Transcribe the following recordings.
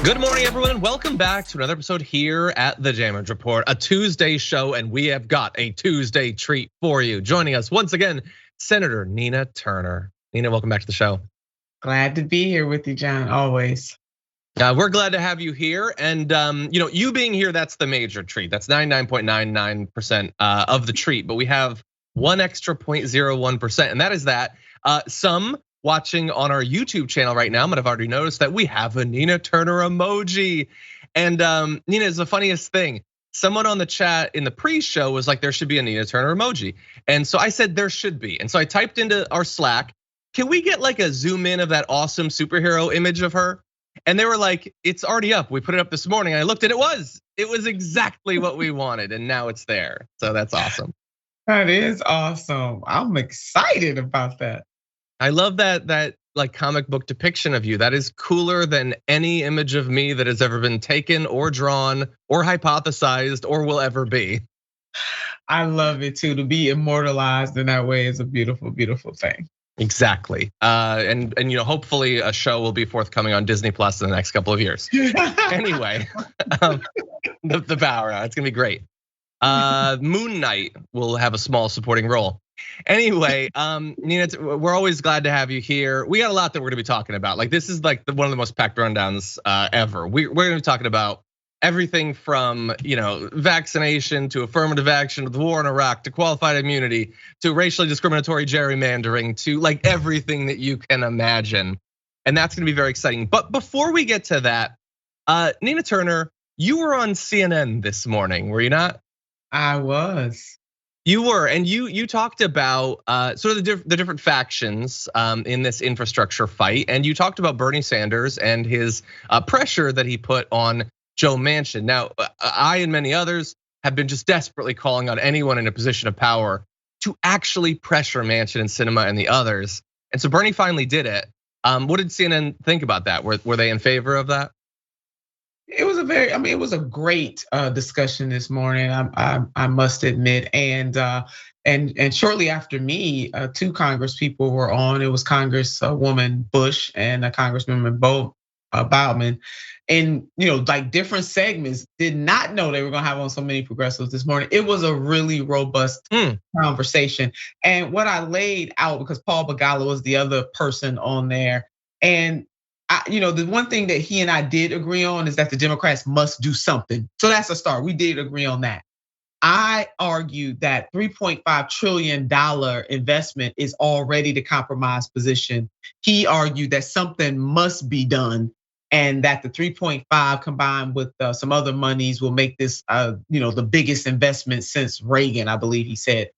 Good morning, everyone. Welcome back to another episode here at the Gerrymandered Report, a Tuesday show, and we have got a Tuesday treat for you. Joining us once again, Senator Nina Turner. Nina, welcome back to the show. Glad to be here with you, John, always. We're glad to have you here, and you being here, that's the major treat. That's 99.99% of the treat, but we have one extra 0.01%, and that is that some watching on our YouTube channel right now might have already noticed that we have a Nina Turner emoji. And Nina, is the funniest thing. Someone on the chat in the pre-show was like, there should be a Nina Turner emoji. And so I said, there should be. And so I typed into our Slack, can we get like a zoom in of that awesome superhero image of her? And they were like, it's already up. We put it up this morning. And I looked and it was exactly what we wanted. And now it's there. So that's awesome. That is awesome. I'm excited about that. I love that like comic book depiction of you. That is cooler than any image of me that has ever been taken or drawn or hypothesized or will ever be. I love it too. To be immortalized in that way is a beautiful, beautiful thing. Exactly. And hopefully a show will be forthcoming on Disney Plus in the next couple of years. Anyway, the power, it's gonna be great. Moon Knight will have a small supporting role. Anyway, Nina, we're always glad to have you here. We got a lot that we're gonna be talking about. Like this is like one of the most packed rundowns ever. We're gonna be talking about everything from vaccination to affirmative action to the war in Iraq to qualified immunity to racially discriminatory gerrymandering to like everything that you can imagine. And that's gonna be very exciting. But before we get to that, Nina Turner, you were on CNN this morning, were you not? I was. You were, and you talked about sort of the different factions in this infrastructure fight, and you talked about Bernie Sanders and his pressure that he put on Joe Manchin. Now, I and many others have been just desperately calling on anyone in a position of power to actually pressure Manchin and Sinema and the others, and so Bernie finally did it. What did CNN think about that? Were they in favor of that? It was it was a great discussion this morning. I must admit, and shortly after me, two Congress people were on. It was Congresswoman Bush and Congresswoman Bowman, and like different segments. Did not know they were gonna have on so many progressives this morning. It was a really robust conversation, and what I laid out because Paul Begala was the other person on there, and the one thing that he and I did agree on is that the Democrats must do something. So that's a start. We did agree on that. I argued that $3.5 trillion investment is already the compromise position. He argued that something must be done and that the 3.5 combined with some other monies will make this the biggest investment since Reagan, I believe he said.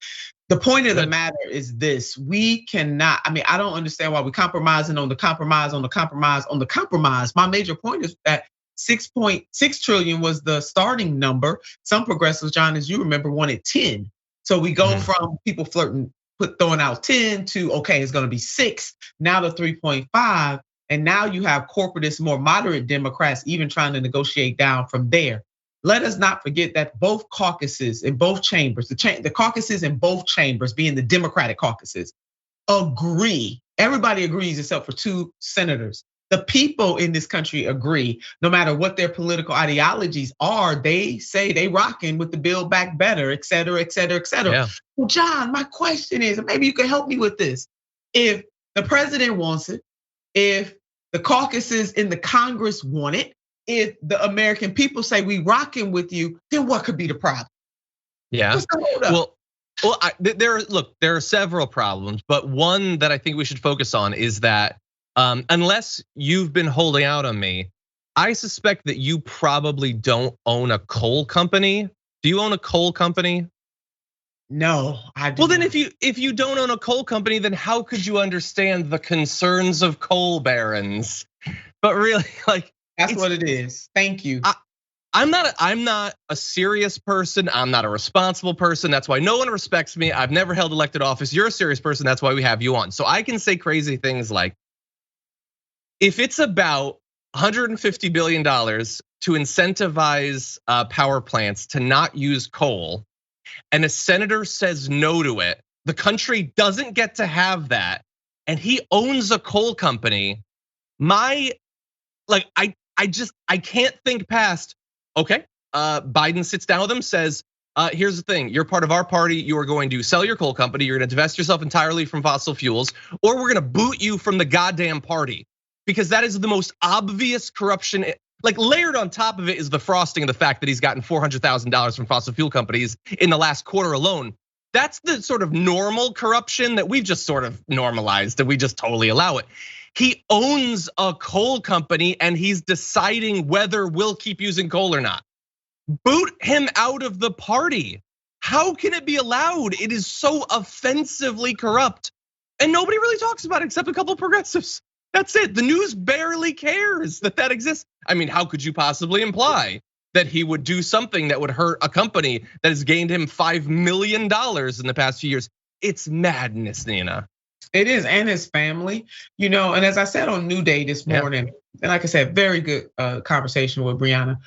The point of the matter is this: we cannot. I don't understand why we're compromising on the compromise on the compromise on the compromise. My major point is that 6.6 trillion was the starting number. Some progressives, John, as you remember, wanted 10. So we go from people throwing out 10 to okay, it's going to be 6. Now to 3.5, and now you have corporatists, more moderate Democrats, even trying to negotiate down from there. Let us not forget that both caucuses in both chambers, the caucuses in both chambers, being the Democratic caucuses, agree. Everybody agrees except for 2 senators. The people in this country agree, no matter what their political ideologies are, they say they rocking with the Build Back Better, et cetera, et cetera, et cetera. Yeah. Well, John, my question is, maybe you can help me with this. If the president wants it, if the caucuses in the Congress want it, if the American people say we rocking with you, then what could be the problem? Yeah. Well, there are several problems, but one that I think we should focus on is that unless you've been holding out on me, I suspect that you probably don't own a coal company. Do you own a coal company? No, I do. Well, then if you don't own a coal company, then how could you understand the concerns of coal barons? But really, like. That's what it is. Thank you. I'm not a serious person. I'm not a responsible person. That's why no one respects me. I've never held elected office. You're a serious person. That's why we have you on. So I can say crazy things like, if it's about $150 billion to incentivize power plants to not use coal, and a senator says no to it, the country doesn't get to have that, and he owns a coal company. I can't think past, okay, Biden sits down with him, says, here's the thing, you're part of our party, you are going to sell your coal company, you're gonna divest yourself entirely from fossil fuels, or we're gonna boot you from the goddamn party. Because that is the most obvious corruption. Like layered on top of it is the frosting of the fact that he's gotten $400,000 from fossil fuel companies in the last quarter alone. That's the sort of normal corruption that we've just sort of normalized, that we just totally allow it. He owns a coal company and he's deciding whether we'll keep using coal or not. Boot him out of the party. How can it be allowed? It is so offensively corrupt. And nobody really talks about it except a couple of progressives. That's it. The news barely cares that that exists. I mean, how could you possibly imply that he would do something that would hurt a company that has gained him $5 million in the past few years? It's madness, Nina. It is, and his family, and as I said on New Day this morning, and like I said, very good conversation with Brianna.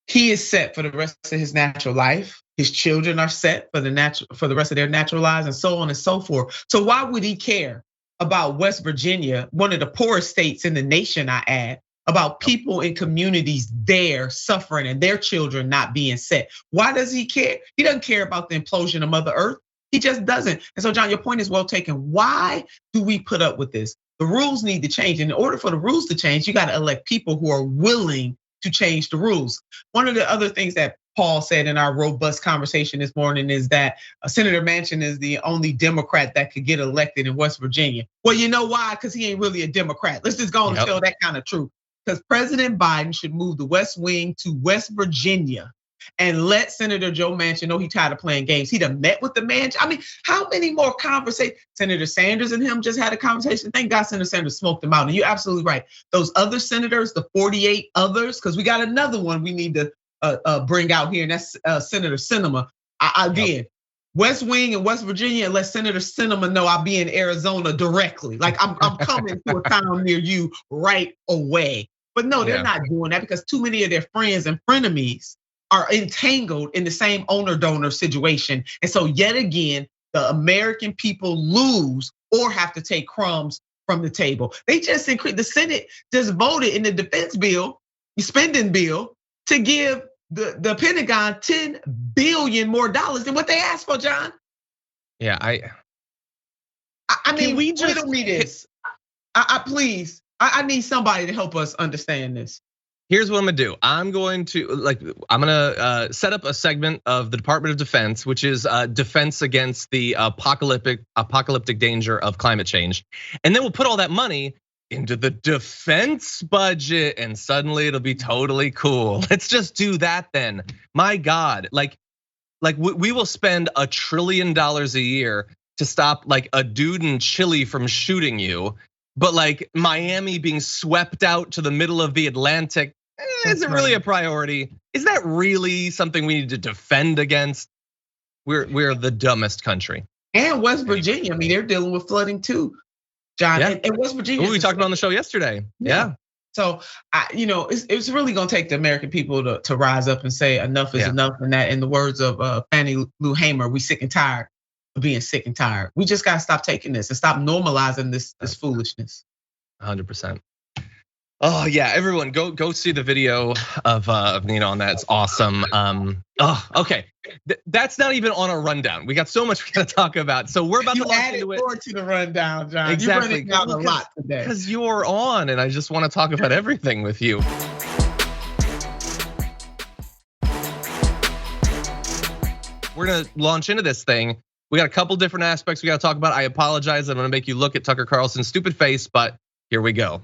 He is set for the rest of his natural life. His children are set for the rest of their natural lives, and so on and so forth. So why would he care about West Virginia, one of the poorest states in the nation, I add, about people in communities there suffering and their children not being set? Why does he care? He doesn't care about the implosion of Mother Earth. He just doesn't. And so, John, your point is well taken. Why do we put up with this? The rules need to change. And in order for the rules to change, you got to elect people who are willing to change the rules. One of the other things that Paul said in our robust conversation this morning is that Senator Manchin is the only Democrat that could get elected in West Virginia. Well, you know why? Because he ain't really a Democrat. Let's just go and tell that kind of truth. Because President Biden should move the West Wing to West Virginia and let Senator Joe Manchin know he's tired of playing games. He done met with the man. I mean, how many more conversations? Senator Sanders and him just had a conversation. Thank God Senator Sanders smoked them out. And you're absolutely right. Those other senators, the 48 others, because we got another one we need to bring out here, and that's Senator Sinema. Again, West Wing and West Virginia, and let Senator Sinema know I'll be in Arizona directly. Like I'm coming to a town near you right away. But no, they're not doing that because too many of their friends and frenemies are entangled in the same owner-donor situation. And so yet again, the American people lose or have to take crumbs from the table. They just increased, the Senate just voted in the defense bill, spending bill, to give the Pentagon $10 billion more than what they asked for, John. Yeah, I mean, we just riddle me this. Please, I need somebody to help us understand this. Here's what I'm gonna do. I'm gonna set up a segment of the Department of Defense, which is defense against the apocalyptic danger of climate change, and then we'll put all that money into the defense budget, and suddenly it'll be totally cool. Let's just do that then. My God, like we will spend $1 trillion a year to stop like a dude in Chile from shooting you, but like Miami being swept out to the middle of the Atlantic, is it really a priority? Is that really something we need to defend against? We're the dumbest country. And West Virginia, I mean, they're dealing with flooding too, John. Yeah. And West Virginia, we talked about on the show yesterday. Yeah. So it's really gonna take the American people to rise up and say enough is enough. And that, in the words of Fannie Lou Hamer, we sick and tired of being sick and tired. We just gotta stop taking this and stop normalizing this foolishness. 100%. Oh yeah, everyone go see the video of Nina on that. It's awesome. Okay, that's not even on a rundown. We got so much we gotta talk about. So we're about to launch into it. More to the rundown, John. Exactly. You're running down a lot today because you're on, and I just want to talk about everything with you. We're gonna launch into this thing. We got a couple different aspects we gotta talk about. I apologize. I'm gonna make you look at Tucker Carlson's stupid face, but here we go.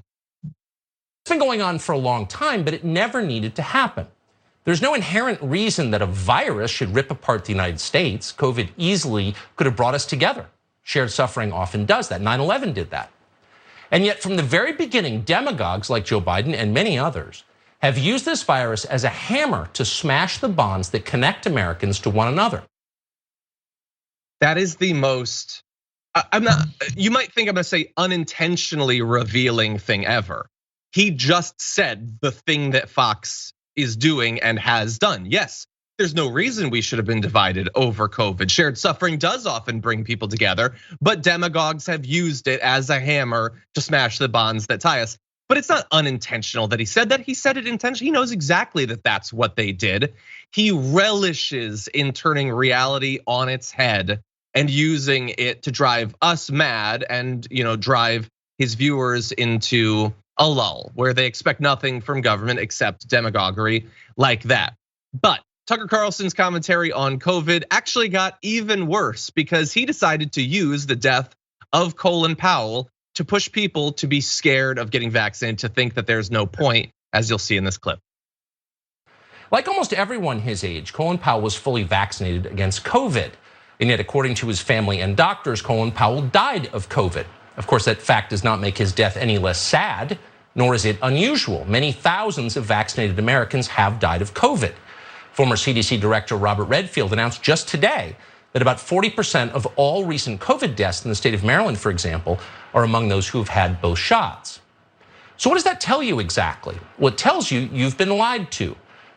It's been going on for a long time, but it never needed to happen. There's no inherent reason that a virus should rip apart the United States. COVID easily could have brought us together. Shared suffering often does that. 9/11 did that. And yet from the very beginning, demagogues like Joe Biden and many others have used this virus as a hammer to smash the bonds that connect Americans to one another. That is the most, you might think I'm gonna say unintentionally revealing thing ever. He just said the thing that Fox is doing and has done. Yes, there's no reason we should have been divided over COVID. Shared suffering does often bring people together, but demagogues have used it as a hammer to smash the bonds that tie us. but it's not unintentional that he said that. He said it intentionally. He knows exactly that that's what they did. He relishes in turning reality on its head and using it to drive us mad and drive his viewers into a lull where they expect nothing from government except demagoguery like that. But Tucker Carlson's commentary on COVID actually got even worse because he decided to use the death of Colin Powell to push people to be scared of getting vaccinated, to think that there's no point, as you'll see in this clip. Like almost everyone his age, Colin Powell was fully vaccinated against COVID. And yet, according to his family and doctors, Colin Powell died of COVID. Of course, that fact does not make his death any less sad, nor is it unusual. Many thousands of vaccinated Americans have died of COVID. Former CDC Director Robert Redfield announced just today that about 40% of all recent COVID deaths in the state of Maryland, for example, are among those who have had both shots. So what does that tell you exactly? Well, it tells you you've been lied to.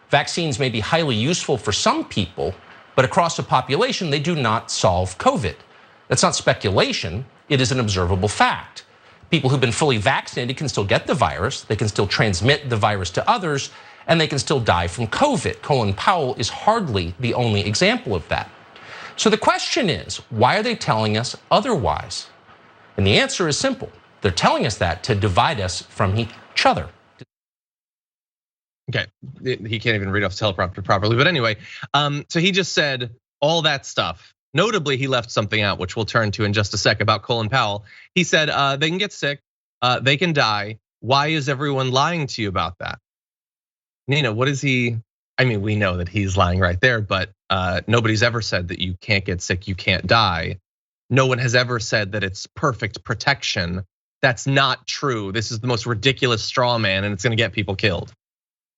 Vaccines may be highly useful for some people, but across a population, they do not solve COVID. That's not speculation, it is an observable fact. People who've been fully vaccinated can still get the virus, they can still transmit the virus to others, and they can still die from COVID. Colin Powell is hardly the only example of that. So the question is, why are they telling us otherwise? And the answer is simple. They're telling us that to divide us from each other. Okay, he can't even read off teleprompter properly, but anyway, so he just said all that stuff. Notably, he left something out, which we'll turn to in just a sec, about Colin Powell. He said they can get sick, they can die. Why is everyone lying to you about that? Nina, what is he? I mean, we know that he's lying right there, but nobody's ever said that you can't get sick, you can't die. No one has ever said that it's perfect protection. That's not true. This is the most ridiculous straw man, and it's gonna get people killed.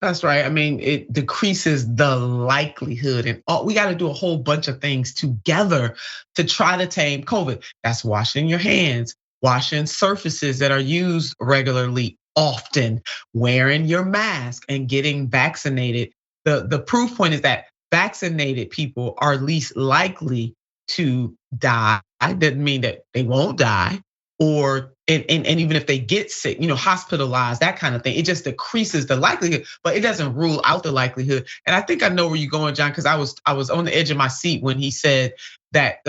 That's right. I mean, it decreases the likelihood, and we got to do a whole bunch of things together to try to tame COVID. That's washing your hands, washing surfaces that are used regularly, often, wearing your mask, and getting vaccinated. The proof point is that vaccinated people are least likely to die. Doesn't mean that they won't die, or and even if they get sick, hospitalized, that kind of thing, it just decreases the likelihood, but it doesn't rule out the likelihood. And I think I know where you're going, John, because I was on the edge of my seat when he said that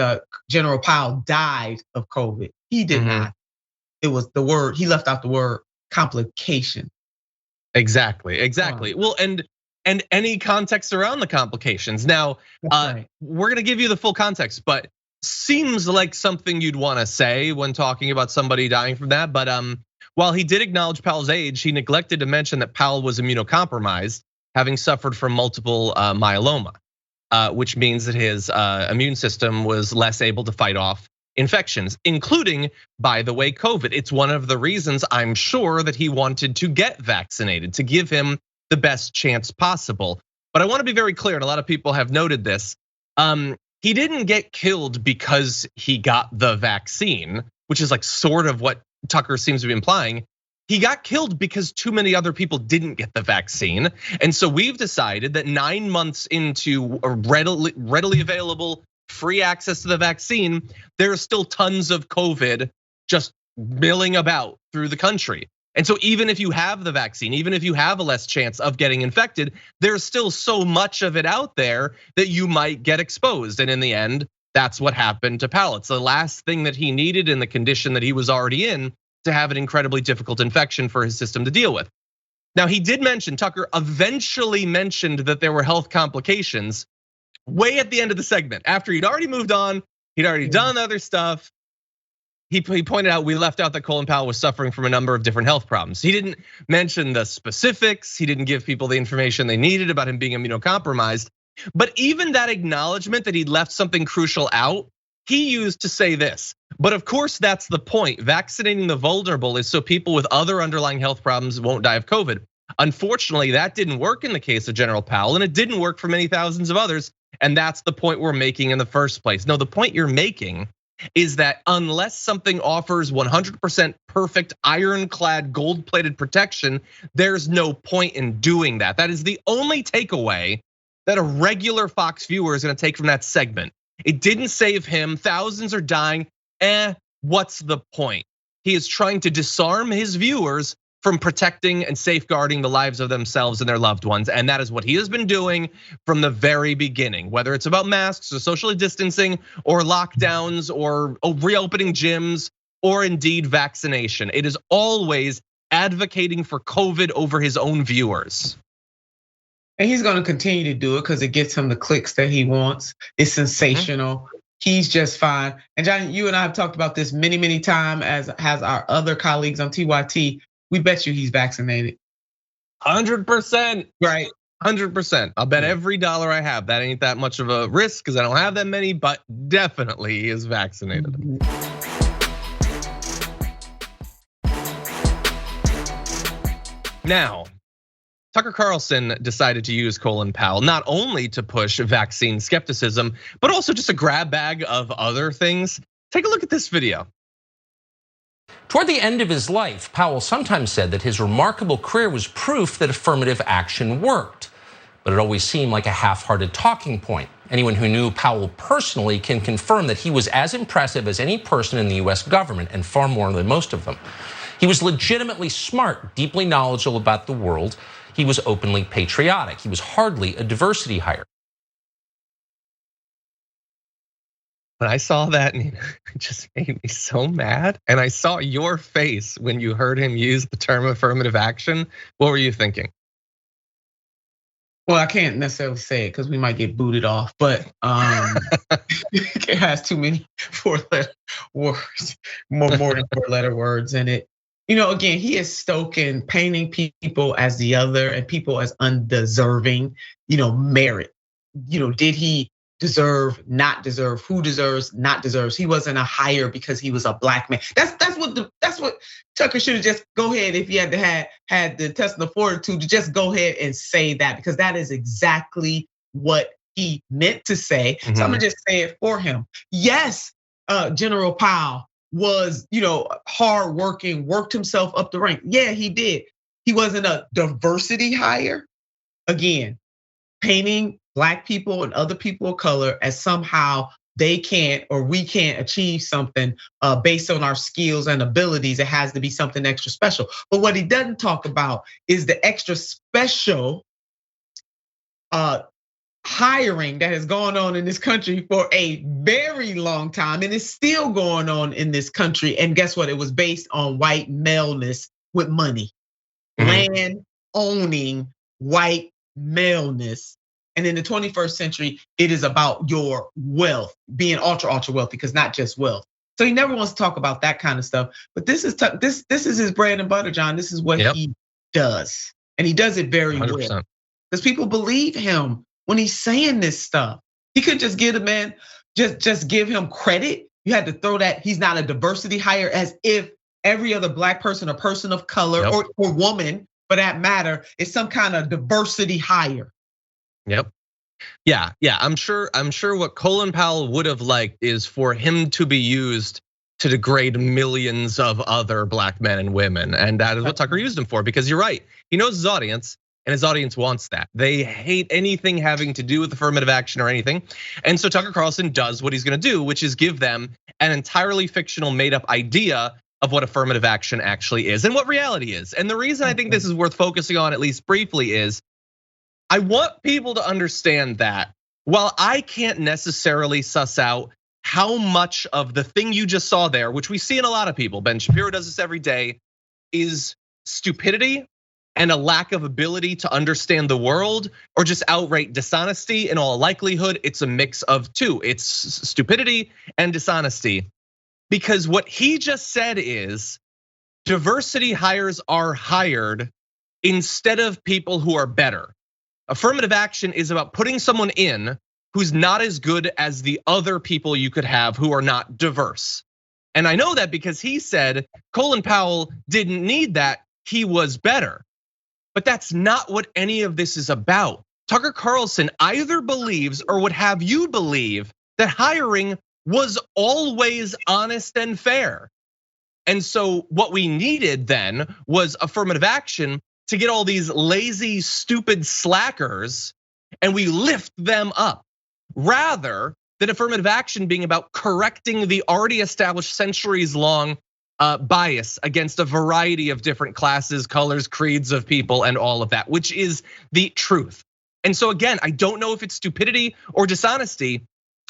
General Powell died of COVID. He did not. It was the word, he left out the word complication. Exactly. Well, and any context around the complications. Now, we're gonna give you the full context, but seems like something you'd want to say when talking about somebody dying from that. But while he did acknowledge Powell's age, he neglected to mention that Powell was immunocompromised, having suffered from multiple myeloma, which means that his immune system was less able to fight off infections, including, by the way, COVID. It's one of the reasons I'm sure that he wanted to get vaccinated, to give him the best chance possible. But I want to be very clear, and a lot of people have noted this. He didn't get killed because he got the vaccine, which is like sort of what Tucker seems to be implying. He got killed because too many other people didn't get the vaccine. And so we've decided that 9 months into a readily available free access to the vaccine, there are still tons of COVID just milling about through the country. And so even if you have the vaccine, even if you have a less chance of getting infected, there's still so much of it out there that you might get exposed. And in the end, that's what happened to Powell. It's the last thing that he needed in the condition that he was already in to have an incredibly difficult infection for his system to deal with. Now, he did mention, Tucker eventually mentioned that there were health complications way at the end of the segment. After he'd already moved on, he'd already done other stuff. He pointed out we left out that Colin Powell was suffering from a number of different health problems. He didn't mention the specifics. He didn't give people the information they needed about him being immunocompromised. But even that acknowledgement that he'd left something crucial out, he used to say this. But of course, that's the point. Vaccinating the vulnerable is so people with other underlying health problems won't die of COVID. Unfortunately, that didn't work in the case of General Powell, and it didn't work for many thousands of others. And that's the point we're making in the first place. No, the point you're making is that unless something offers 100% perfect ironclad gold-plated protection, there's no point in doing that. That is the only takeaway that a regular Fox viewer is gonna take from that segment. It didn't save him, thousands are dying, what's the point? He is trying to disarm his viewers from protecting and safeguarding the lives of themselves and their loved ones. And that is what he has been doing from the very beginning, whether it's about masks or social distancing or lockdowns or reopening gyms or indeed vaccination. It is always advocating for COVID over his own viewers. And he's gonna continue to do it because it gets him the clicks that he wants. It's sensational. He's just fine. And John, you and I have talked about this many, many times, as has our other colleagues on TYT. We bet you he's vaccinated. 100%. Right. 100%. I'll bet every dollar I have. That ain't that much of a risk because I don't have that many, but definitely he is vaccinated. Now, Tucker Carlson decided to use Colin Powell not only to push vaccine skepticism, but also just a grab bag of other things. Take a look at this video. Toward the end of his life, Powell sometimes said that his remarkable career was proof that affirmative action worked, but it always seemed like a half-hearted talking point. Anyone who knew Powell personally can confirm that he was as impressive as any person in the US government, and far more than most of them. He was legitimately smart, deeply knowledgeable about the world. He was openly patriotic. He was hardly a diversity hire. When I saw that, it just made me so mad. And I saw your face when you heard him use the term affirmative action. What were you thinking? Well, I can't necessarily say it because we might get booted off, but it has too many 4-letter words, more than 4-letter words in it. Again, he is stoking, painting people as the other and people as undeserving, merit. Did he deserve, not deserve, who deserves, not deserves? He wasn't a hire because he was a black man. That's what Tucker should have just go ahead, if he had to had the intestinal fortitude, to just go ahead and say that, because that is exactly what he meant to say. So I'm gonna just say it for him. Yes, General Powell was, hardworking, worked himself up the rank. Yeah, he did. He wasn't a diversity hire. Again, painting black people and other people of color as somehow they can't or we can't achieve something based on our skills and abilities. It has to be something extra special. But what he doesn't talk about is the extra special hiring that has gone on in this country for a very long time and is still going on in this country. And guess what? It was based on white maleness with money, land owning white maleness. And in the 21st century, it is about your wealth, being ultra wealthy, because not just wealth. So he never wants to talk about that kind of stuff. But this is his bread and butter, John. This is what he does, and he does it very 100%. Well. Because people believe him when he's saying this stuff. He couldn't just give the man, just give him credit. You had to throw that he's not a diversity hire, as if every other black person or person of color or woman, for that matter, is some kind of diversity hire. Yep. Yeah. I'm sure what Colin Powell would have liked is for him to be used to degrade millions of other black men and women. And that is what Tucker used him for, because you're right. He knows his audience. And his audience wants that. They hate anything having to do with affirmative action or anything. And so Tucker Carlson does what he's gonna do, which is give them an entirely fictional, made up idea of what affirmative action actually is and what reality is. And the reason I think this is worth focusing on, at least briefly, is I want people to understand that while I can't necessarily suss out how much of the thing you just saw there, which we see in a lot of people, Ben Shapiro does this every day, is stupidity and a lack of ability to understand the world, or just outright dishonesty. In all likelihood, it's a mix of two. It's stupidity and dishonesty. Because what he just said is diversity hires are hired instead of people who are better. Affirmative action is about putting someone in who's not as good as the other people you could have who are not diverse. And I know that because he said Colin Powell didn't need that, he was better. But that's not what any of this is about. Tucker Carlson either believes or would have you believe that hiring was always honest and fair. And so what we needed then was affirmative action to get all these lazy, stupid slackers, and we lift them up, rather than affirmative action being about correcting the already established centuries-long bias against a variety of different classes, colors, creeds of people, and all of that, which is the truth. And so again, I don't know if it's stupidity or dishonesty,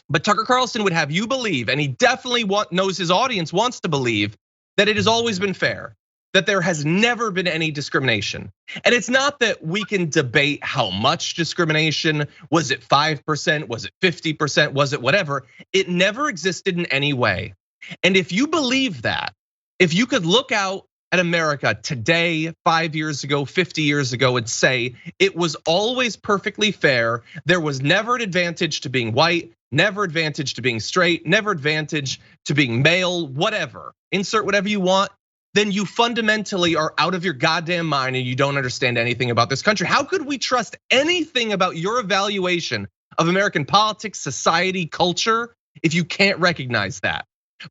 but Tucker Carlson would have you believe, and he definitely knows his audience wants to believe, that it has always been fair, that there has never been any discrimination. And it's not that we can debate how much discrimination, was it 5%, was it 50%, was it whatever, it never existed in any way. And if you believe that, if you could look out at America today, 5 years ago, 50 years ago, and say it was always perfectly fair, there was never an advantage to being white, never advantage to being straight, never advantage to being male, whatever, insert whatever you want, then you fundamentally are out of your goddamn mind and you don't understand anything about this country. How could we trust anything about your evaluation of American politics, society, culture, if you can't recognize that?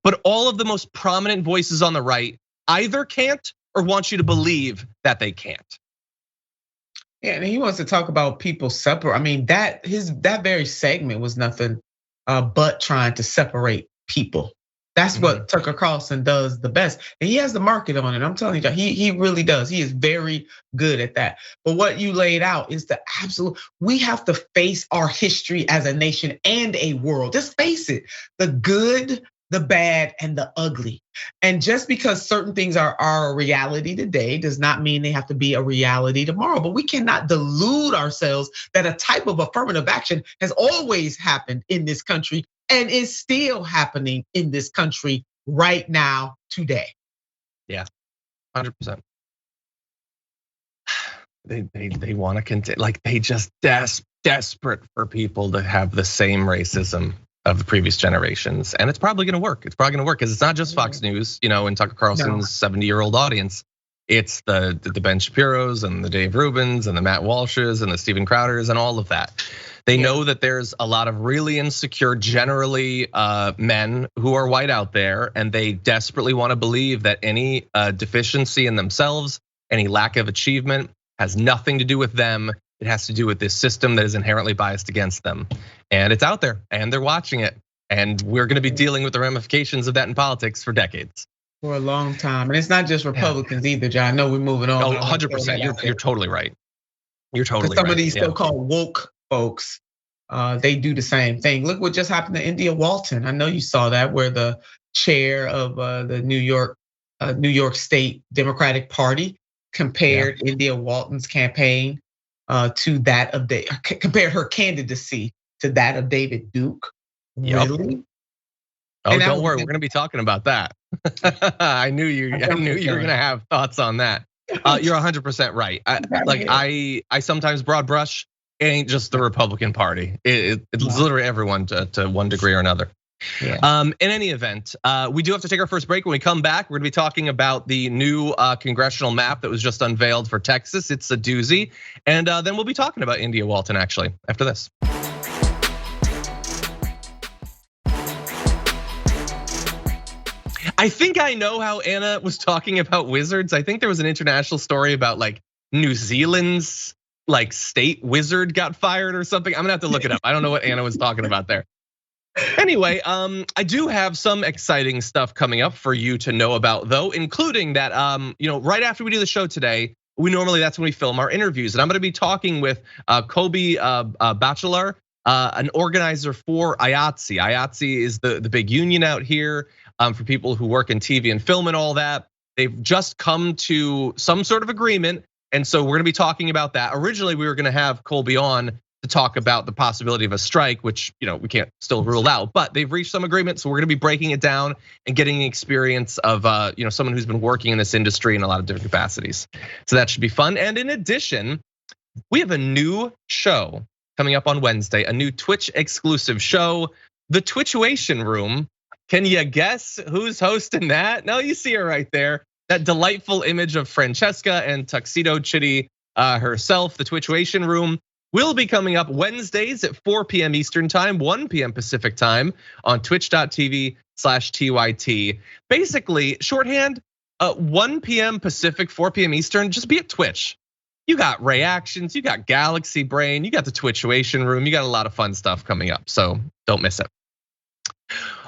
But all of the most prominent voices on the right either can't or want you to believe that they can't. Yeah, and he wants to talk about people separate. I mean, that very segment was nothing but trying to separate people. That's what Tucker Carlson does the best. And he has the market on it. I'm telling you, he really does. He is very good at that. But what you laid out is the absolute, we have to face our history as a nation and a world. Just face it, the good, the bad, and the ugly. And just because certain things are a reality today does not mean they have to be a reality tomorrow. But we cannot delude ourselves that a type of affirmative action has always happened in this country and is still happening in this country right now, today. Yeah, 100%. They want to continue, like they just desperate for people to have the same racism of the previous generations, and it's probably going to work. It's probably going to work because it's not just Fox News, and Tucker Carlson's 70-year-old audience. It's the Ben Shapiro's and the Dave Rubins and the Matt Walsh's and the Steven Crowders and all of that. They know that there's a lot of really insecure, generally men who are white out there, and they desperately want to believe that any deficiency in themselves, any lack of achievement, has nothing to do with them. It has to do with this system that is inherently biased against them. And it's out there, and they're watching it. And we're gonna be dealing with the ramifications of that in politics for decades. For a long time. And it's not just Republicans either, John. I know we're moving on. Oh, 100%, you're totally right. You're totally right. Some of these so-called woke folks, they do the same thing. Look what just happened to India Walton. I know you saw that, where the chair of the New York State Democratic Party compared India Walton's campaign to that of compared her candidacy to that of David Duke. Really? Oh, don't worry, we're gonna be talking about that. I knew you were gonna have thoughts on that. You're 100% right. I sometimes broad brush. It ain't just the Republican Party. It's literally everyone to one degree or another. Yeah. In any event, we do have to take our first break. When we come back, we're gonna be talking about the new congressional map that was just unveiled for Texas. It's a doozy. And then we'll be talking about India Walton actually after this. I think I know how Anna was talking about wizards. I think there was an international story about like New Zealand's like state wizard got fired or something. I'm gonna have to look it up. I don't know what Anna was talking about there. Anyway, I do have some exciting stuff coming up for you to know about though, including that, right after we do the show today, that's when we film our interviews. And I'm gonna be talking with Kobe Bachelor, an organizer for IATSE. IATSE is the big union out here for people who work in TV and film and all that. They've just come to some sort of agreement. And so we're gonna be talking about that. Originally, we were gonna have Colby on to talk about the possibility of a strike, which we can't still rule out, but they've reached some agreement. So we're gonna be breaking it down and getting the experience of someone who's been working in this industry in a lot of different capacities. So that should be fun. And in addition, we have a new show coming up on Wednesday, a new Twitch exclusive show, The Twitchuation Room. Can you guess who's hosting that? No, you see her right there. That delightful image of Francesca and Tuxedo Chitty herself, The Twitchuation Room, will be coming up Wednesdays at 4 p.m. Eastern time, 1 p.m. Pacific time on twitch.tv/TYT. Basically, shorthand, 1 p.m. Pacific, 4 p.m. Eastern, just be at Twitch. You got reactions, you got Galaxy Brain, you got The Twitchuation Room, you got a lot of fun stuff coming up, so don't miss it.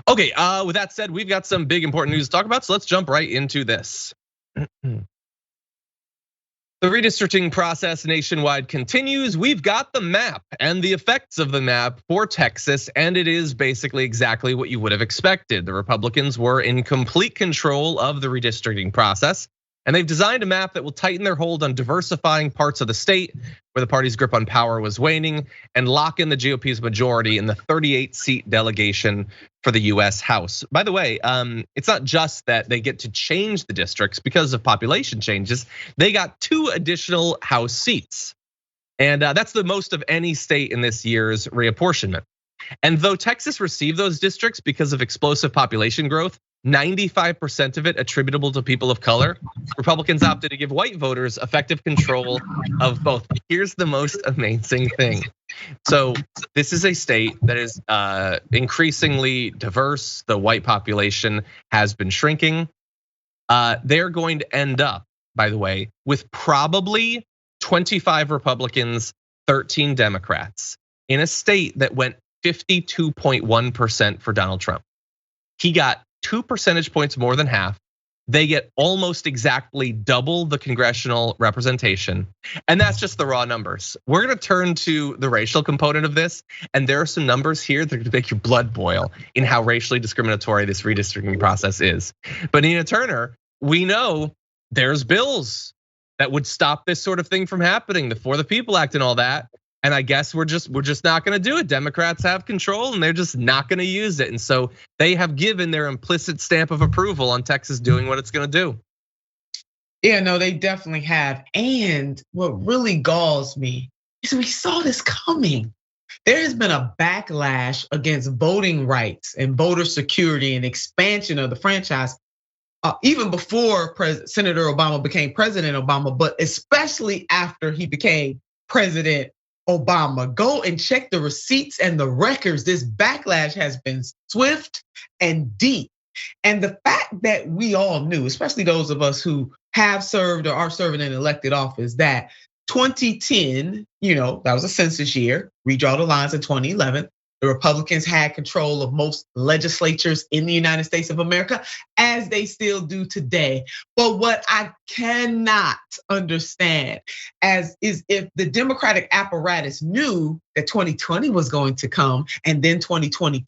Okay, with that said, we've got some big important news to talk about, so let's jump right into this. The redistricting process nationwide continues. We've got the map and the effects of the map for Texas, and it is basically exactly what you would have expected. The Republicans were in complete control of the redistricting process, and they've designed a map that will tighten their hold on diversifying parts of the state where the party's grip on power was waning and lock in the GOP's majority in the 38-seat delegation for the US House. By the way, it's not just that they get to change the districts because of population changes. They got 2 additional House seats. And that's the most of any state in this year's reapportionment. And though Texas received those districts because of explosive population growth, 95% of it attributable to people of color, Republicans opted to give white voters effective control of both. Here's the most amazing thing. So this is a state that is increasingly diverse. The white population has been shrinking. They're going to end up, by the way, with probably 25 Republicans, 13 Democrats in a state that went 52.1% for Donald Trump. He got 2 percentage points more than half. They get almost exactly double the congressional representation. And that's just the raw numbers. We're gonna turn to the racial component of this. And there are some numbers here that are gonna make your blood boil in how racially discriminatory this redistricting process is. But Nina Turner, we know there's bills that would stop this sort of thing from happening, the For the People Act and all that. And I guess we're just not gonna do it. Democrats have control and they're just not gonna use it. And so they have given their implicit stamp of approval on Texas doing what it's gonna do. Yeah, no, they definitely have. And what really galls me is we saw this coming. There has been a backlash against voting rights and voter security and expansion of the franchise, even before Senator Obama became President Obama, but especially after he became President Obama. Go and check the receipts and the records. This backlash has been swift and deep. And the fact that we all knew, especially those of us who have served or are serving in elected office, that 2010, that was a census year, redraw the lines in 2011. The Republicans had control of most legislatures in the United States of America, as they still do today. But what I cannot understand is if the Democratic apparatus knew that 2020 was going to come, and then 2020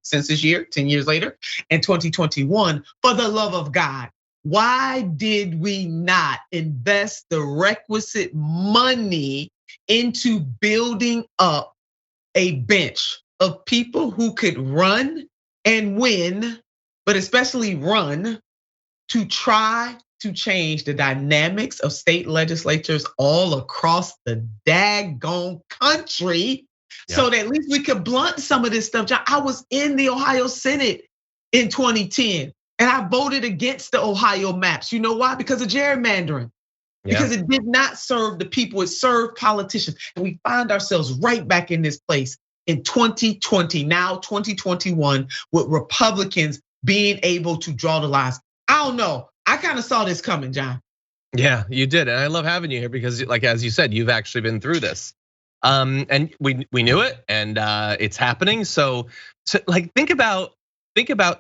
census year, 10 years later, and 2021, for the love of God, why did we not invest the requisite money into building up a bench of people who could run and win, but especially run to try to change the dynamics of state legislatures all across the daggone country, so that at least we could blunt some of this stuff. John, I was in the Ohio Senate in 2010, and I voted against the Ohio maps. You know why? Because of gerrymandering. Because it did not serve the people, it served politicians. And we find ourselves right back in this place in 2020, now 2021, with Republicans being able to draw the lines. I don't know, I kind of saw this coming, John. Yeah, you did, and I love having you here because, like as you said, you've actually been through this, and we knew it, and it's happening. So like think about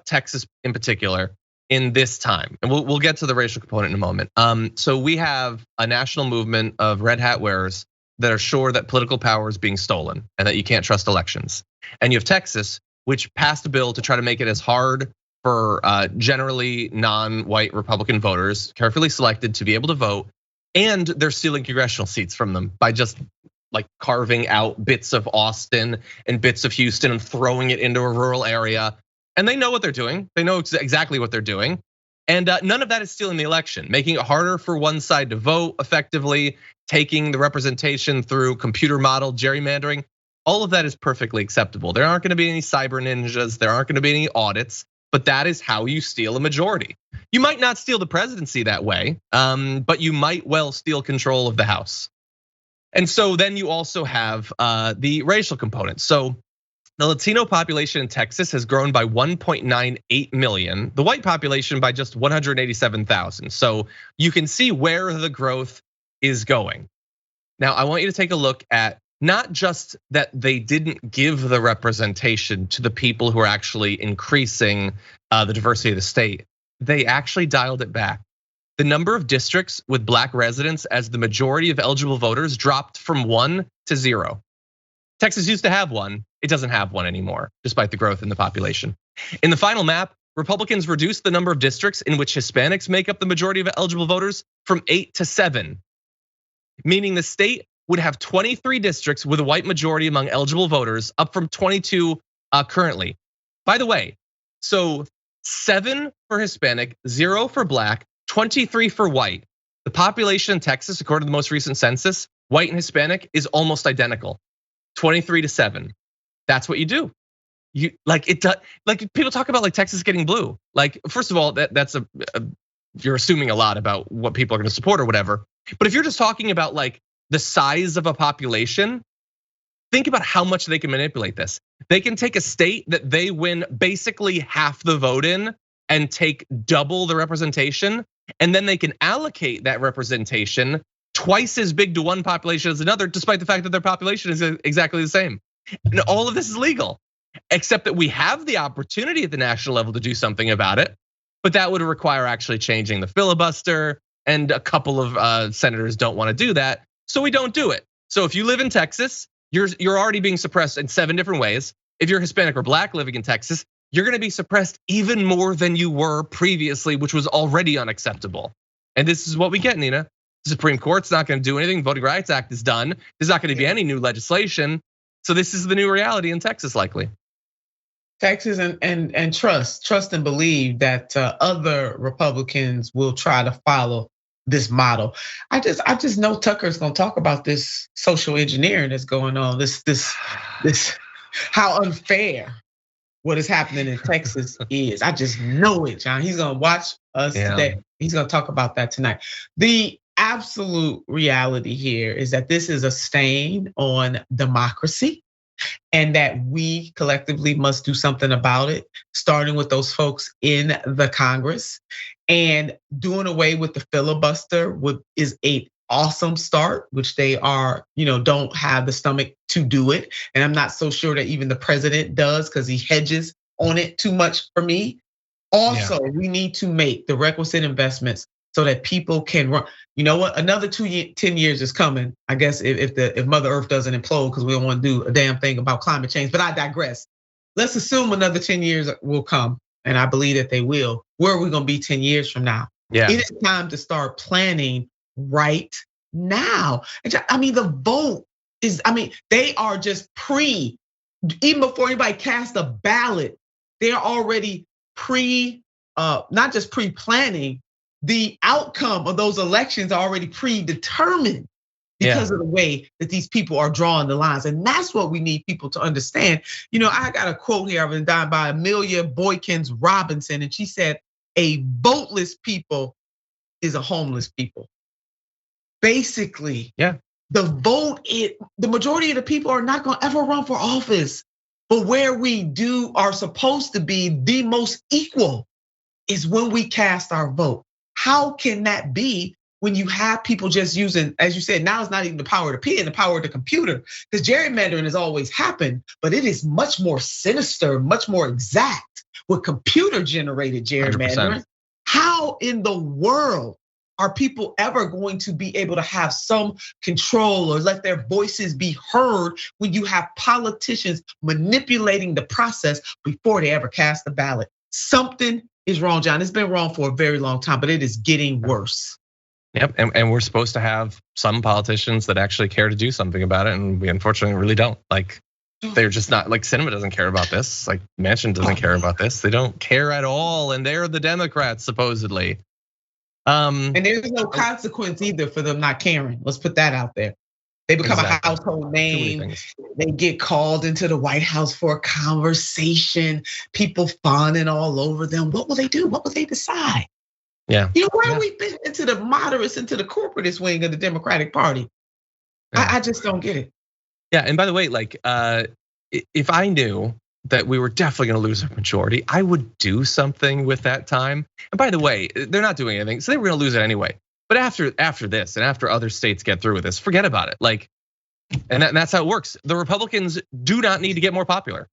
Texas in particular in this time, and we'll get to the racial component in a moment. So we have a national movement of red hat wearers that are sure that political power is being stolen and that you can't trust elections. And you have Texas, which passed a bill to try to make it as hard for generally non-white Republican voters, carefully selected, to be able to vote. And they're stealing congressional seats from them by just like carving out bits of Austin and bits of Houston and throwing it into a rural area. And they know what they're doing. They know exactly what they're doing. And none of that is stealing the election, making it harder for one side to vote effectively, taking the representation through computer model gerrymandering. All of that is perfectly acceptable. There aren't gonna be any cyber ninjas, there aren't gonna be any audits, but that is how you steal a majority. You might not steal the presidency that way, but you might well steal control of the House. And so then you also have the racial component. So the Latino population in Texas has grown by 1.98 million, the white population by just 187,000. So you can see where the growth is going. Now, I want you to take a look at not just that they didn't give the representation to the people who are actually increasing the diversity of the state, they actually dialed it back. The number of districts with Black residents as the majority of eligible voters dropped from 1 to 0. Texas used to have 1, it doesn't have 1 anymore, despite the growth in the population. In the final map, Republicans reduced the number of districts in which Hispanics make up the majority of eligible voters from 8 to 7, meaning the state would have 23 districts with a white majority among eligible voters, up from 22 currently. By the way, so 7 for Hispanic, 0 for Black, 23 for white. The population in Texas, according to the most recent census, white and Hispanic is almost identical, 23 to 7. That's what you do. You like it. Like people talk about like Texas getting blue. Like first of all, that's you're assuming a lot about what people are going to support or whatever. But if you're just talking about like the size of a population, think about how much they can manipulate this. They can take a state that they win basically half the vote in and take double the representation, and then they can allocate that representation twice as big to one population as another, despite the fact that their population is exactly the same. And all of this is legal, except that we have the opportunity at the national level to do something about it, but that would require actually changing the filibuster, and a couple of senators don't want to do that. So we don't do it. So if you live in Texas, you're already being suppressed in 7 different ways. If you're Hispanic or Black living in Texas, you're gonna be suppressed even more than you were previously, which was already unacceptable. And this is what we get, Nina. The Supreme Court's not gonna do anything. The Voting Rights Act is done. There's not gonna be any new legislation. So this is the new reality in Texas, likely. Texas and trust and believe that other Republicans will try to follow this model. I just know Tucker's gonna talk about this social engineering that's going on. This how unfair what is happening in Texas is. I just know it, John. He's gonna watch us today. He's gonna talk about that tonight. The absolute reality here is that this is a stain on democracy, and that we collectively must do something about it, starting with those folks in the Congress. And doing away with the filibuster is an awesome start, which they are, don't have the stomach to do it. And I'm not so sure that even the president does, because he hedges on it too much for me. Also, we need to make the requisite investments so that people can run. You know what? Another 10 years is coming. I guess if Mother Earth doesn't implode, because we don't want to do a damn thing about climate change. But I digress. Let's assume another 10 years will come, and I believe that they will. Where are we going to be 10 years from now? Yeah. It is time to start planning right now. I mean, the vote is. I mean, they are just even before anybody casts a ballot, they are already not just pre-planning. The outcome of those elections are already predetermined because of the way that these people are drawing the lines. And that's what we need people to understand. I got a quote here I've been done by Amelia Boykins Robinson, and she said, "A voteless people is a homeless people." Basically, the majority of the people are not gonna ever run for office. But where we are supposed to be the most equal is when we cast our vote. How can that be when you have people just using, as you said, now it's not even the power of the pen, the power of the computer, because gerrymandering has always happened, but it is much more sinister, much more exact with computer generated gerrymandering. 100%. How in the world are people ever going to be able to have some control or let their voices be heard when you have politicians manipulating the process before they ever cast the ballot? Something is wrong, John. It's been wrong for a very long time, but it is getting worse. Yep, and we're supposed to have some politicians that actually care to do something about it, and we unfortunately really don't. Like, they're just not, like Sinema doesn't care about this, like Manchin doesn't care about this. They don't care at all, and they're the Democrats, supposedly. And there's no consequence either for them not caring. Let's put that out there. They become a household name. They get called into the White House for a conversation. People fawning all over them. What will they do? What will they decide? Yeah. Where are we been into the moderates, into the corporatist wing of the Democratic Party? I just don't get it. Yeah, and by the way, like if I knew that we were definitely gonna lose our majority, I would do something with that time. And by the way, they're not doing anything, so they were gonna lose it anyway. But after this and after other states get through with this, forget about it. Like And that's how it works. The Republicans do not need to get more popular.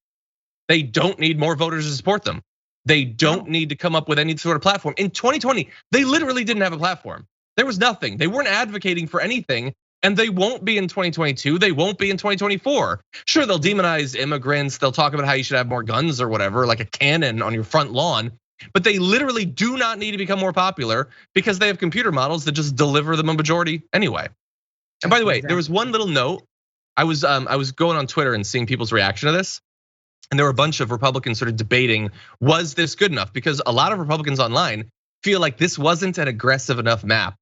They don't need more voters to support them. They don't need to come up with any sort of platform. In 2020, they literally didn't have a platform. There was nothing. They weren't advocating for anything, and they won't be in 2022. They won't be in 2024. Sure, they'll demonize immigrants. They'll talk about how you should have more guns or whatever, like a cannon on your front lawn. But they literally do not need to become more popular because they have computer models that just deliver them a majority anyway. And by the way, there was one little note. I was going on Twitter and seeing people's reaction to this. And there were a bunch of Republicans sort of debating, was this good enough? Because a lot of Republicans online feel like this wasn't an aggressive enough map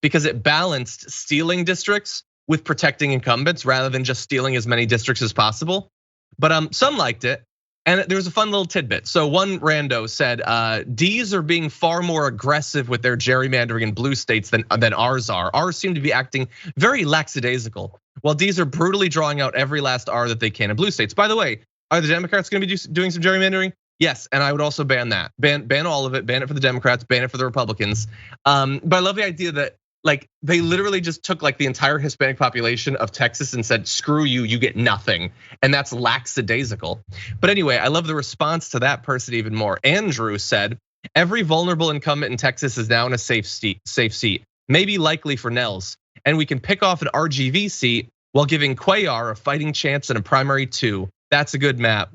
because it balanced stealing districts with protecting incumbents rather than just stealing as many districts as possible. But some liked it. And there was a fun little tidbit. So one rando said, D's are being far more aggressive with their gerrymandering in blue states than ours are. Ours seem to be acting very lackadaisical, while D's are brutally drawing out every last R that they can in blue states. By the way, are the Democrats gonna be doing some gerrymandering? Yes, and I would also ban that. Ban all of it, ban it for the Democrats, ban it for the Republicans. But I love the idea that like they literally just took like the entire Hispanic population of Texas and said, screw you, you get nothing. And that's lackadaisical. But anyway, I love the response to that person even more. Andrew said, every vulnerable incumbent in Texas is now in a safe seat, maybe likely for Nels. And we can pick off an RGV seat while giving Cuellar a fighting chance in a primary too. That's a good map.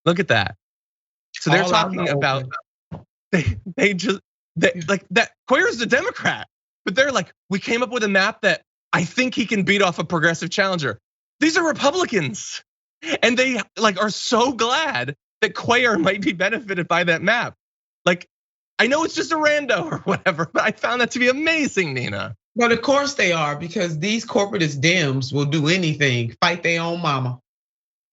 Look at that. So they're talking about, they like that, Cuellar's a Democrat. But they're like, we came up with a map that I think he can beat off a progressive challenger. These are Republicans. And they like are so glad that Cuellar might be benefited by that map. Like, I know it's just a rando or whatever, but I found that to be amazing, Nina. But of course they are, because these corporatist Dems will do anything, fight their own mama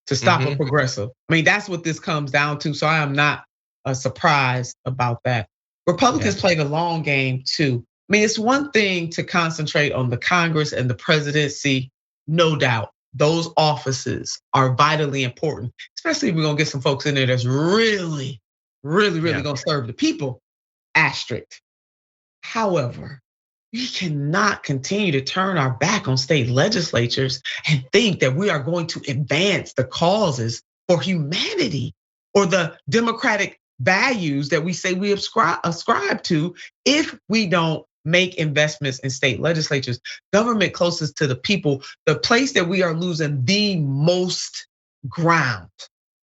to stop a progressive. I mean, that's what this comes down to. So I am not surprised about that. Republicans play the long game too. I mean, it's one thing to concentrate on the Congress and the presidency, no doubt. Those offices are vitally important, especially if we're gonna get some folks in there that's really gonna serve the people, asterisk. However, we cannot continue to turn our back on state legislatures and think that we are going to advance the causes for humanity or the democratic values that we say we ascribe to if we don't make investments in state legislatures, government closest to the people, the place that we are losing the most ground.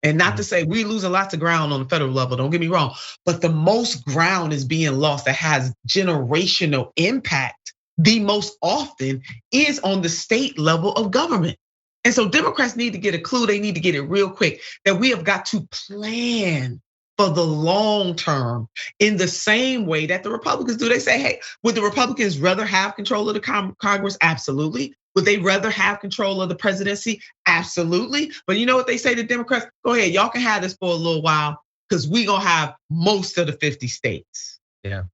And not to say we're losing lots of ground on the federal level, don't get me wrong, but the most ground is being lost that has generational impact the most often is on the state level of government. And so Democrats need to get a clue, they need to get it real quick, that we have got to plan for the long term in the same way that the Republicans do. They say, hey, would the Republicans rather have control of the Congress? Absolutely. Would they rather have control of the presidency? Absolutely. But you know what they say to Democrats? Go ahead, y'all can have this for a little while because we gonna have most of the 50 states. Yeah.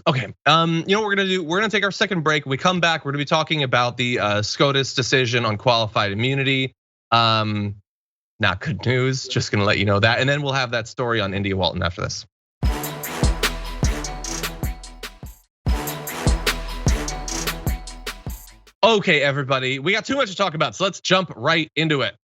Okay, you know what we're gonna do? We're gonna take our second break. When we come back, we're gonna be talking about the SCOTUS decision on qualified immunity. Not good news, just gonna let you know that. And then we'll have that story on India Walton after this. Okay, everybody, we got too much to talk about, so let's jump right into it.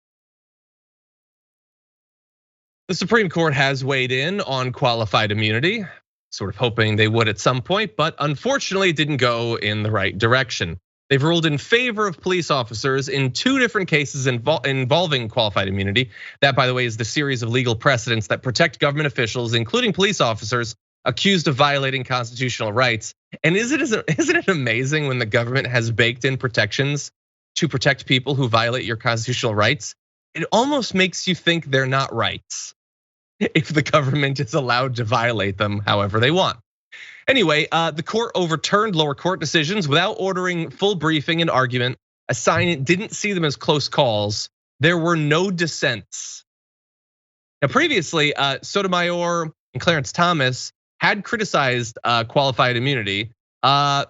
The Supreme Court has weighed in on qualified immunity, sort of hoping they would at some point, but unfortunately it didn't go in the right direction. They've ruled in favor of police officers in two different cases involving qualified immunity. That, by the way, is the series of legal precedents that protect government officials, including police officers, accused of violating constitutional rights. And isn't it amazing when the government has baked in protections to protect people who violate your constitutional rights? It almost makes you think they're not rights if the government is allowed to violate them however they want. Anyway, the court overturned lower court decisions without ordering full briefing and argument. A sign didn't see them as close calls. There were no dissents. Now, previously, Sotomayor and Clarence Thomas had criticized qualified immunity. I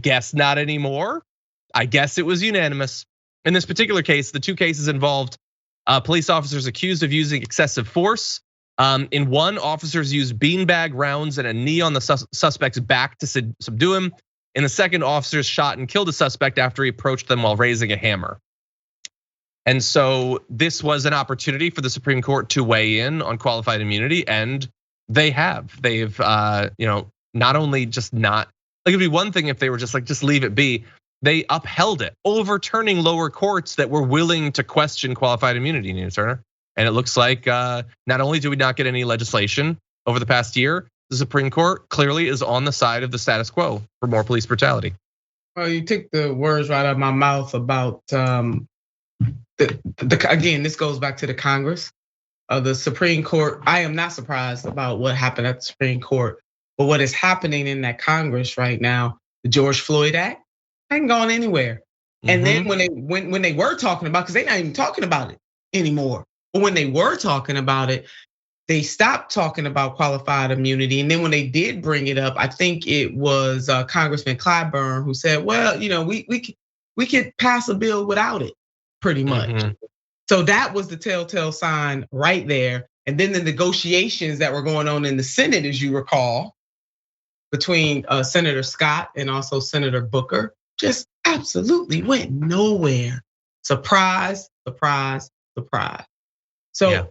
guess not anymore. I guess it was unanimous. In this particular case, the two cases involved police officers accused of using excessive force. In one, officers used beanbag rounds and a knee on the suspect's back to subdue him. In the second, officers shot and killed a suspect after he approached them while raising a hammer. And so this was an opportunity for the Supreme Court to weigh in on qualified immunity, and they have. They've, not only just not, like it'd be one thing if they were just like, just leave it be. They upheld it, overturning lower courts that were willing to question qualified immunity, Nina Turner. And it looks like not only do we not get any legislation over the past year, the Supreme Court clearly is on the side of the status quo for more police brutality. Well, you took the words right out of my mouth about again, this goes back to the Congress, the Supreme Court. I am not surprised about what happened at the Supreme Court, but what is happening in that Congress right now, the George Floyd Act, ain't going anywhere. And then when they were talking about, because they're not even talking about it anymore, but when they were talking about it, they stopped talking about qualified immunity. And then when they did bring it up, I think it was Congressman Clyburn who said, well, we could pass a bill without it, pretty much. So that was the telltale sign right there. And then the negotiations that were going on in the Senate, as you recall, between Senator Scott and also Senator Booker, just absolutely went nowhere. Surprise, surprise, surprise. So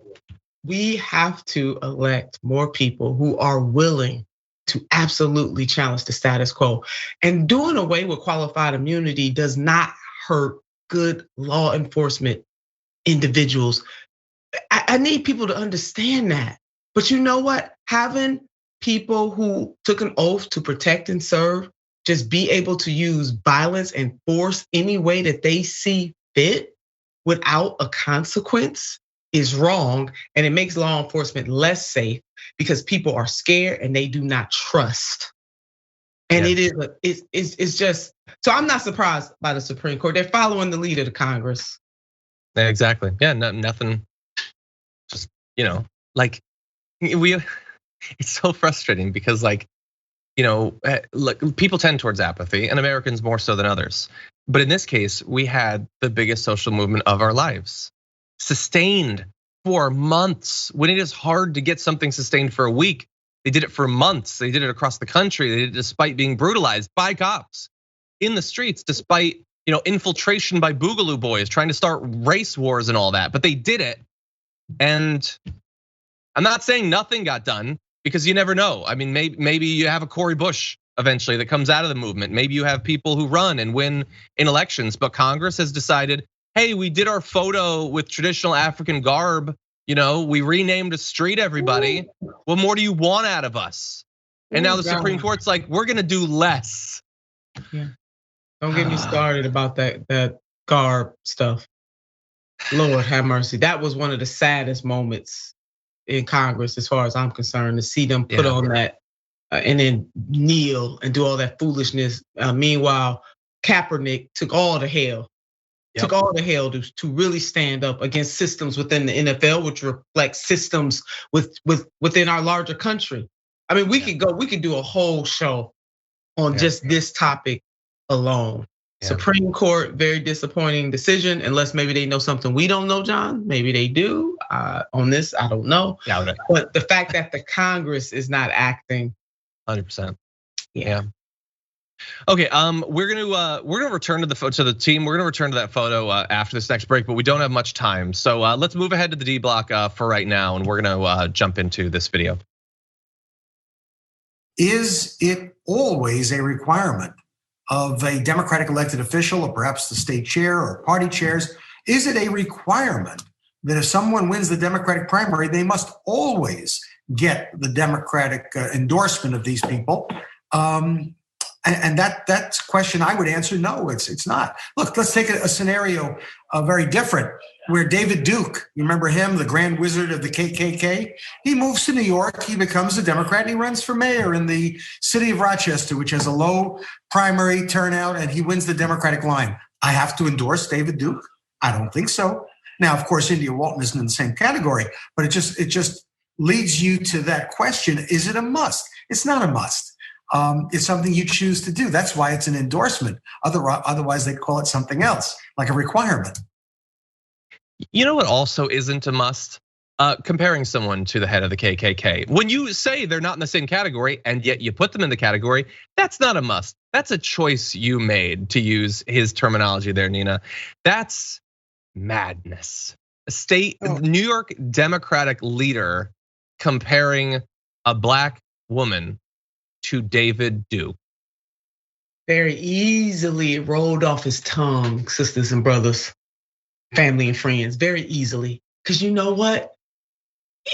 we have to elect more people who are willing to absolutely challenge the status quo. And doing away with qualified immunity does not hurt good law enforcement individuals. I need people to understand that. But you know what? Having people who took an oath to protect and serve just be able to use violence and force any way that they see fit without a consequence is wrong, and it makes law enforcement less safe because people are scared and they do not trust. And it's just, so I'm not surprised by the Supreme Court. They're following the lead of the Congress. Yeah, exactly. Yeah, nothing. Just like it's so frustrating because people tend towards apathy, and Americans more so than others. But in this case, we had the biggest social movement of our lives, sustained for months. When it is hard to get something sustained for a week, they did it for months. They did it across the country. They did it despite being brutalized by cops in the streets, despite infiltration by Boogaloo boys trying to start race wars and all that. But they did it, and I'm not saying nothing got done, because you never know. I mean, maybe you have a Cory Bush eventually that comes out of the movement. Maybe you have people who run and win in elections, but Congress has decided, hey, we did our photo with traditional African garb. We renamed a street, everybody. What more do you want out of us? And now the Supreme Court's like, we're gonna do less. Yeah. Don't get me started about that garb stuff. Lord have mercy. That was one of the saddest moments in Congress, as far as I'm concerned, to see them put on that and then kneel and do all that foolishness. Meanwhile, Kaepernick took all the hell. Took all the hell to really stand up against systems within the NFL, which reflect systems within our larger country. I mean, we could do a whole show on just this topic alone. Supreme Court, very disappointing decision, unless maybe they know something we don't know, John. Maybe they do on this, I don't know. But the fact that the Congress is not acting. 100%. Yeah. Okay, we're gonna return to the team. We're gonna return to that photo after this next break, but we don't have much time. So let's move ahead to the D block for right now, and we're gonna jump into this video. Is it always a requirement of a Democratic elected official, or perhaps the state chair or party chairs? Is it a requirement that if someone wins the Democratic primary, they must always get the Democratic endorsement of these people? And that's a question I would answer, no, it's not. Look, let's take a scenario very different, where David Duke, you remember him, the Grand Wizard of the KKK? He moves to New York, he becomes a Democrat, and he runs for mayor in the city of Rochester, which has a low primary turnout, and he wins the Democratic line. I have to endorse David Duke? I don't think so. Now, of course, India Walton isn't in the same category, but it just leads you to that question, is it a must? It's not a must. It's something you choose to do. That's why it's an endorsement. Otherwise, they call it something else, like a requirement. You know what also isn't a must? comparing someone to the head of the KKK. When you say they're not in the same category and yet you put them in the category, that's not a must. That's a choice you made, to use his terminology there, Nina. That's madness. New York Democratic leader comparing a black woman to David Duke. Very easily rolled off his tongue, sisters and brothers, family and friends, very easily. Because you know what?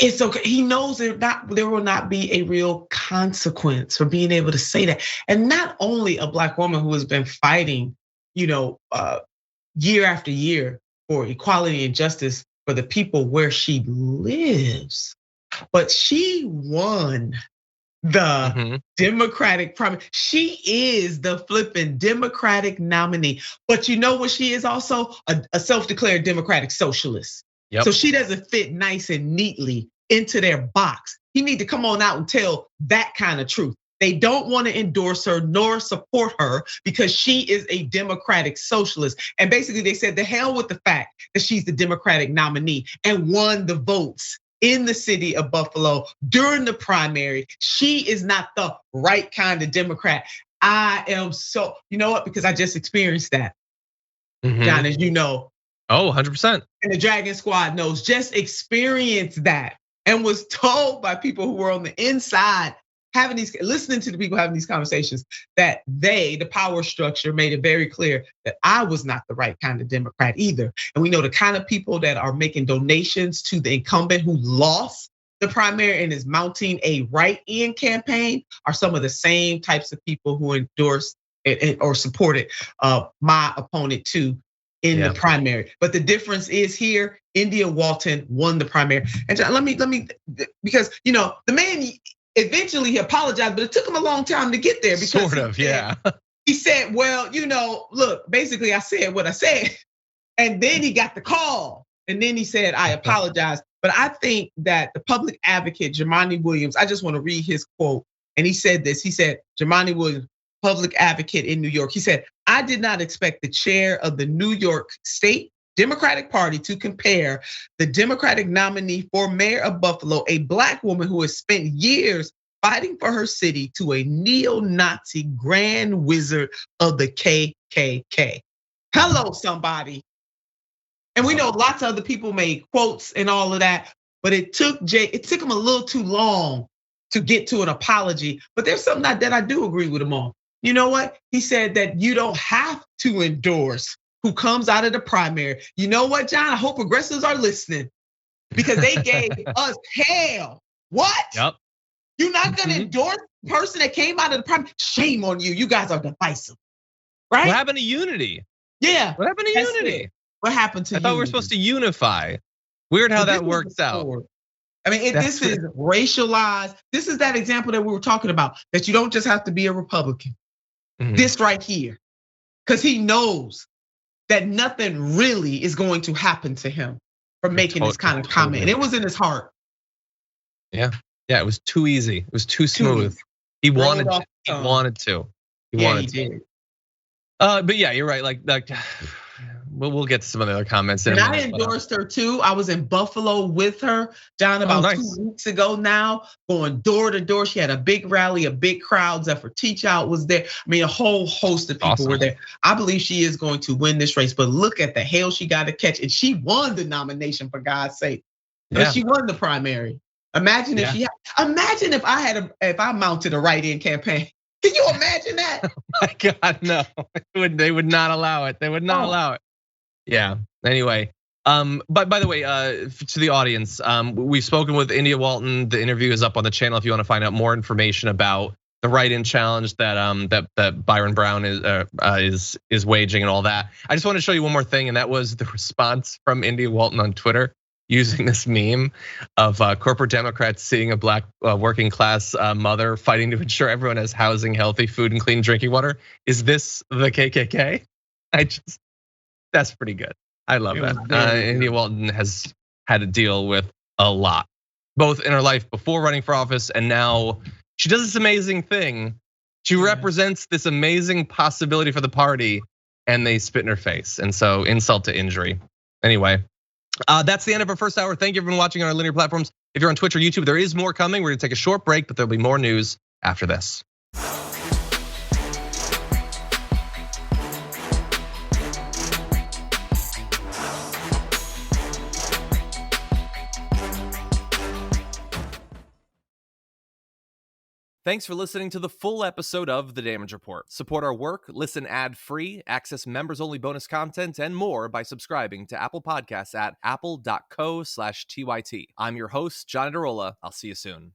It's okay. He knows there will not be a real consequence for being able to say that. And not only a black woman who has been fighting, year after year for equality and justice for the people where she lives, but she won the Democratic primary. She is the flipping Democratic nominee. But you know what? She is also a self-declared Democratic socialist. Yep. So she doesn't fit nice and neatly into their box. He need to come on out and tell that kind of truth. They don't want to endorse her nor support her because she is a Democratic socialist. And basically they said the hell with the fact that she's the Democratic nominee and won the votes in the city of Buffalo during the primary. She is not the right kind of Democrat. I am so, you know what? Because I just experienced that. John, as you know. Oh, 100%. And the Dragon Squad knows, just experienced that and was told by people who were on the inside listening to the people having these conversations, that the power structure made it very clear that I was not the right kind of Democrat either. And we know the kind of people that are making donations to the incumbent who lost the primary and is mounting a write-in campaign are some of the same types of people who endorsed or supported my opponent too in the primary. But the difference is here, India Walton won the primary. And John, let me, because the man, eventually he apologized, but it took him a long time to get there. Because he said, well, look, basically I said what I said. And then he got the call. And then he said, I apologize. But I think that the public advocate, Jumaane Williams, I just want to read his quote. And he said this, he said, Jumaane Williams, public advocate in New York. He said, I did not expect the chair of the New York State Democratic Party to compare the Democratic nominee for mayor of Buffalo, a black woman who has spent years fighting for her city, to a neo-Nazi grand wizard of the KKK. Hello, somebody. And we know lots of other people made quotes and all of that, but it took him a little too long to get to an apology. But there's something that I do agree with him on. You know what? He said that you don't have to endorse who comes out of the primary. You know what, John? I hope progressives are listening, because they gave us hell. What? Yep. You're not gonna endorse the person that came out of the primary? Shame on you. You guys are divisive, right? What happened to unity? Yeah. What happened to unity? What happened to I thought we were supposed to unify. Weird how that works out. I mean, this is racialized. This is that example that we were talking about, that you don't just have to be a Republican. This right here, because he knows that nothing really is going to happen to him for making this kind of comment. And it was in his heart. Yeah, it was too easy. It was too smooth. He wanted to. He did. But yeah, you're right. Like we'll get to some of the other comments. And I endorsed her too. I was in Buffalo with her, John, about 2 weeks ago now, going door to door. She had a big rally, a big crowd. Zephyr Teachout was there. I mean, a whole host of people were there. I believe she is going to win this race, but look at the hell she got to catch. And she won the nomination, for God's sake. But she won the primary. Imagine if if I mounted a write-in campaign. Can you imagine that? Oh my God, no. They would not allow it. They would not allow it. Yeah. Anyway, but by the way, to the audience, we've spoken with India Walton. The interview is up on the channel if you want to find out more information about the write-in challenge that Byron Brown is waging and all that. I just want to show you one more thing, and that was the response from India Walton on Twitter using this meme of corporate Democrats seeing a black working class mother fighting to ensure everyone has housing, healthy food, and clean drinking water. Is this the KKK? That's pretty good. I love that. India Walton has had to deal with a lot, both in her life before running for office and now. She does this amazing thing. She represents this amazing possibility for the party, and they spit in her face. And so insult to injury. Anyway, That's the end of our first hour. Thank you for watching on our linear platforms. If you're on Twitch or YouTube, there is more coming. We're gonna take a short break, but there'll be more news after this. Thanks for listening to the full episode of The Damage Report. Support our work, listen ad-free, access members-only bonus content, and more by subscribing to Apple Podcasts at apple.co/TYT. I'm your host, John Adarola. I'll see you soon.